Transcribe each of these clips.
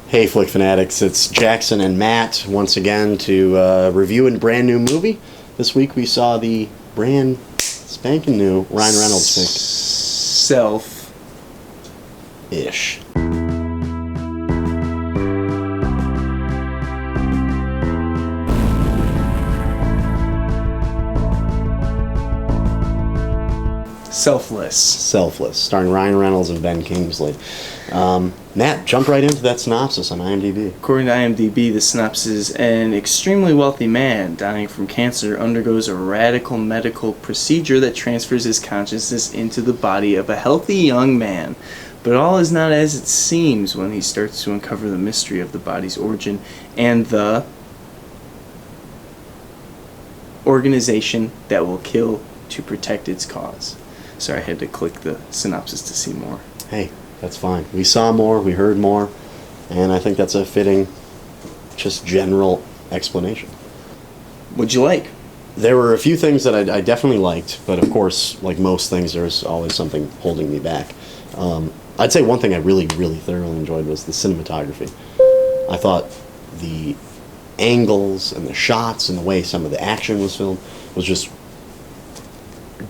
Hey Flick Fanatics, it's Jackson and Matt once again to review a brand new movie. This week we saw the brand spanking new Ryan Reynolds pick. Self-ish. Selfless, starring Ryan Reynolds and Ben Kingsley. Matt, jump right into that synopsis on IMDb. According to IMDb, the synopsis is an extremely wealthy man dying from cancer undergoes a radical medical procedure that transfers his consciousness into the body of a healthy young man. But all is not as it seems when he starts to uncover the mystery of the body's origin and the organization that will kill to protect its cause. Sorry, I had to click the synopsis to see more. Hey, that's fine. We saw more, we heard more, and I think that's a fitting, just general explanation. What'd you like? There were a few things that I definitely liked, but of course, like most things, there's always something holding me back. I'd say one thing I really thoroughly enjoyed was the cinematography. I thought the angles and the shots and the way some of the action was filmed was just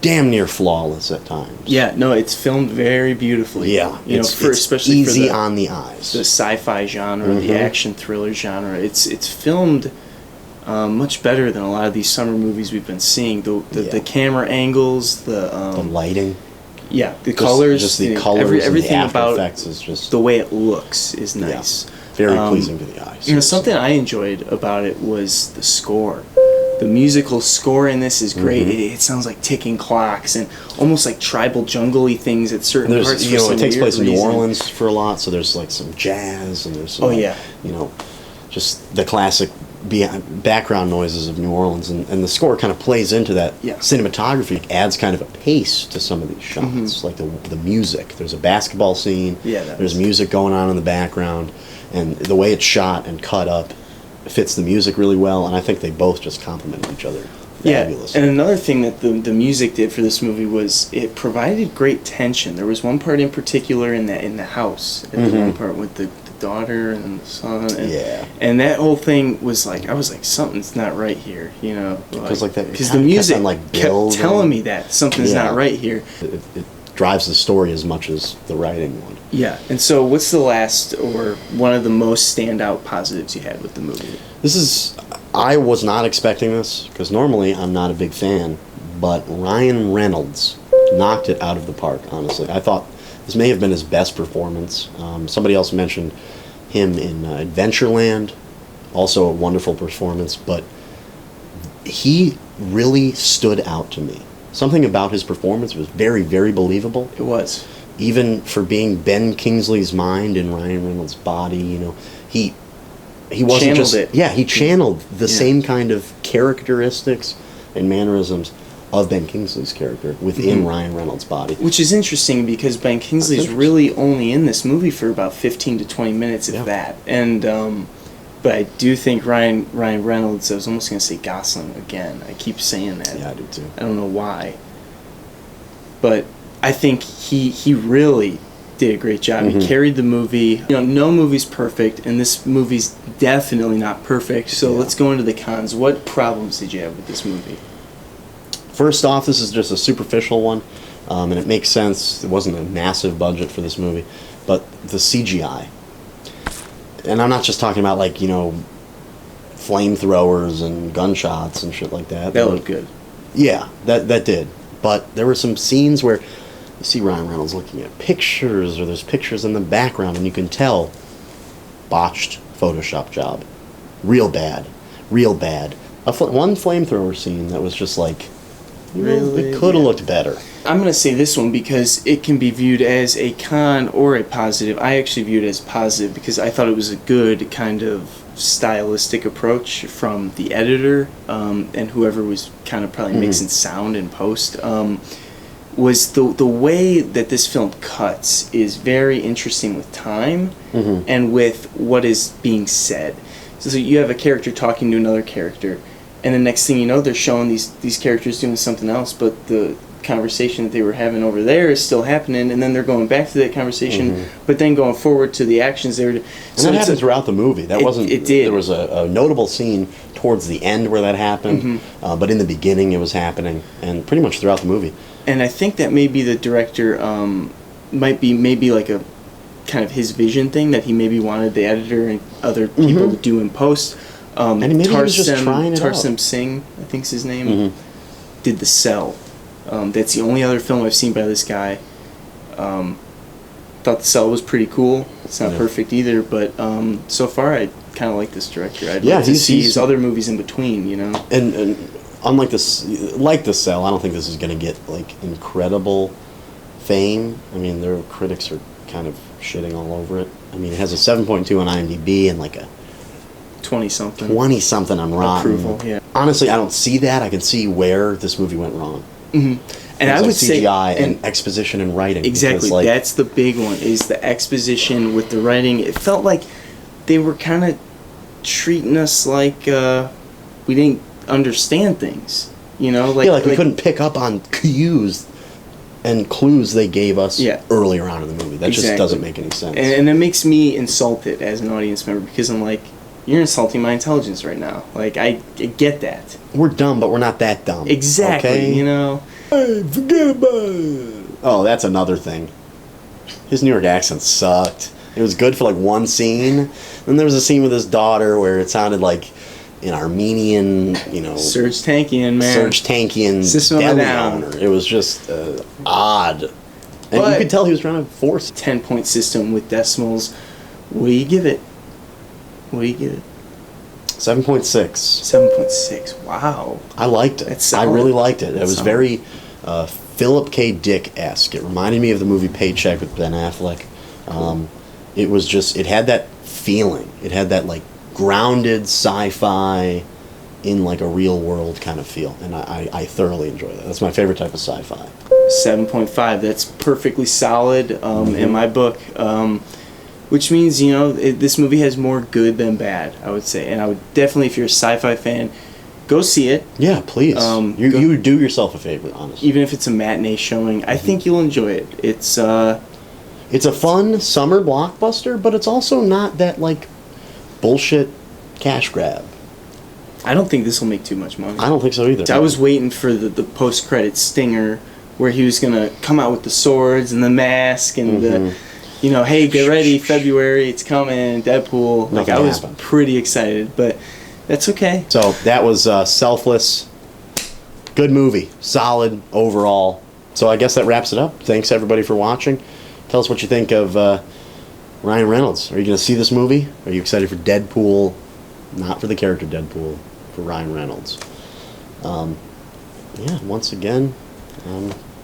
damn near flawless at times. Yeah, no, it's filmed very beautifully. Yeah, it's especially easy for on the eyes. The sci-fi genre, the action thriller genre. It's filmed much better than a lot of these summer movies we've been seeing. The camera angles, the lighting. Yeah, the colors, just the colors, everything and the about effects is just the way it looks is nice. Yeah, very pleasing to the eyes. Something I enjoyed about it was the score. The musical score in this is great. It sounds like ticking clocks and almost like tribal jungle-y things at certain parts. It takes place in New Orleans for a lot, so there's like some jazz and there's some, just the classic background noises of New Orleans, and the score kind of plays into that. Cinematography adds kind of a pace to some of these shots, like the music. There's a basketball scene. There's music going on in the background, and the way it's shot and cut up fits the music really well, and I think they both just complement each other fabulously. And another thing that the music did for this movie was it provided great tension. There was one part in particular in the house, one part with the daughter and the son, and that whole thing was like, I was like, something's not right here, because the music kept telling me that something's not right here. It drives the story as much as the writing would. Yeah, and so what's the last or one of the most standout positives you had with the movie? I was not expecting this, because normally I'm not a big fan, but Ryan Reynolds knocked it out of the park, honestly. I thought this may have been his best performance. Somebody else mentioned him in Adventureland, also a wonderful performance, but he really stood out to me. Something about his performance was very believable. It was. Even for being Ben Kingsley's mind in Ryan Reynolds' body, he wasn't channeled just it. Yeah, he channeled the same kind of characteristics and mannerisms of Ben Kingsley's character within Ryan Reynolds' body. Which is interesting because Ben Kingsley's really only in this movie for about 15 to 20 minutes, if that. And but I do think Ryan Reynolds, I was almost going to say Gosling again. I keep saying that. Yeah, I do too. I don't know why. But I think he really did a great job. He carried the movie. No movie's perfect, and this movie's definitely not perfect. So let's go into the cons. What problems did you have with this movie? First off, this is just a superficial one, and it makes sense. It wasn't a massive budget for this movie, but the CGI. And I'm not just talking about flamethrowers and gunshots and shit like that. That looked good. Yeah, that did. But there were some scenes where you see Ryan Reynolds looking at pictures, or there's pictures in the background, and you can tell botched Photoshop job. Real bad. One flamethrower scene that was just like, it could have looked better. I'm going to say this one because it can be viewed as a con or a positive. I actually viewed it as positive because I thought it was a good kind of stylistic approach from the editor and whoever was kind of probably mixing sound in post. Was the way that this film cuts is very interesting with time and with what is being said. So you have a character talking to another character, and the next thing you know, they're showing these characters doing something else, but the conversation that they were having over there is still happening, and then they're going back to that conversation, but then going forward to the actions they were doing. And that happened throughout the movie. That wasn't. It did. There was a notable scene towards the end where that happened, but in the beginning it was happening, and pretty much throughout the movie. And I think that maybe the director might be maybe like a kind of his vision thing that he maybe wanted the editor and other people to do in post. And maybe he was just trying it out. Tarsem Singh, I think's his name, did The Cell. That's the only other film I've seen by this guy. Thought The Cell was pretty cool. It's not perfect either, but so far I kind of like this director. I'd like to see his other movies in between, you know. And unlike this, like The Cell, I don't think this is going to get like incredible fame. I mean, their critics are kind of shitting all over it. I mean, it has a 7.2 on IMDb and like a 20-something on Rotten. Approval, yeah. Honestly, I don't see that. I can see where this movie went wrong. And I would say CGI and exposition and writing. Exactly, because, that's the big one, is the exposition with the writing. It felt like they were kind of treating us like we didn't understand things, you know? Like we couldn't pick up on cues and clues they gave us earlier on in the movie. That just doesn't make any sense. And it makes me insulted as an audience member, because I'm like, you're insulting my intelligence right now. Like, I get that. We're dumb, but we're not that dumb. Exactly, okay? You know? Hey, forget about it. Oh, that's another thing. His New York accent sucked. It was good for like one scene. Then there was a scene with his daughter where it sounded like an Armenian, you know... Serge Tankian, man. Serge Tankian deli owner. It was just odd. And but you could tell he was trying to force 10-point system with decimals. What do you give it? 7.6. 7.6. Wow. I liked it. That's solid. I really liked it. It was solid. very Philip K. Dick-esque. It reminded me of the movie Paycheck with Ben Affleck. It was just, it had that feeling. It had that like grounded sci-fi in like a real world kind of feel. And I thoroughly enjoy that. That's my favorite type of sci-fi. 7.5. That's perfectly solid in my book. Which means, you know, this movie has more good than bad, I would say. And I would definitely, if you're a sci-fi fan, go see it. Yeah, please. You would do yourself a favor, honestly. Even if it's a matinee showing, I think you'll enjoy it. It's a fun summer blockbuster, but it's also not that, like, bullshit cash grab. I don't think this will make too much money. I don't think so either. I was waiting for the post-credit stinger where he was going to come out with the swords and the mask and the... You know, hey, get ready, February, it's coming, Deadpool. Like, I was pretty excited, but that's okay. So, that was Selfless. Good movie. Solid overall. So, I guess that wraps it up. Thanks, everybody, for watching. Tell us what you think of Ryan Reynolds. Are you going to see this movie? Are you excited for Deadpool? Not for the character Deadpool, for Ryan Reynolds. Yeah, once again,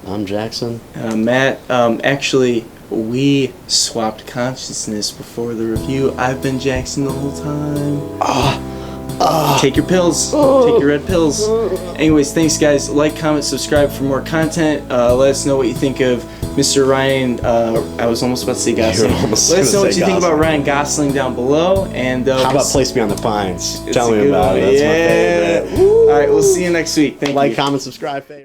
I'm Jackson. Matt, actually... We swapped consciousness before the review. I've been Jackson the whole time. Take your pills. Take your red pills. Anyways, thanks, guys. Like, comment, subscribe for more content. Let us know what you think of Mr. Ryan. I was almost about to say Gosling. Let us know what you think about Ryan Gosling down below. And how about Place Beyond the Pines? Tell me about it. That's my favorite. All right, we'll see you next week. Thank you. Like, comment, subscribe, favorite.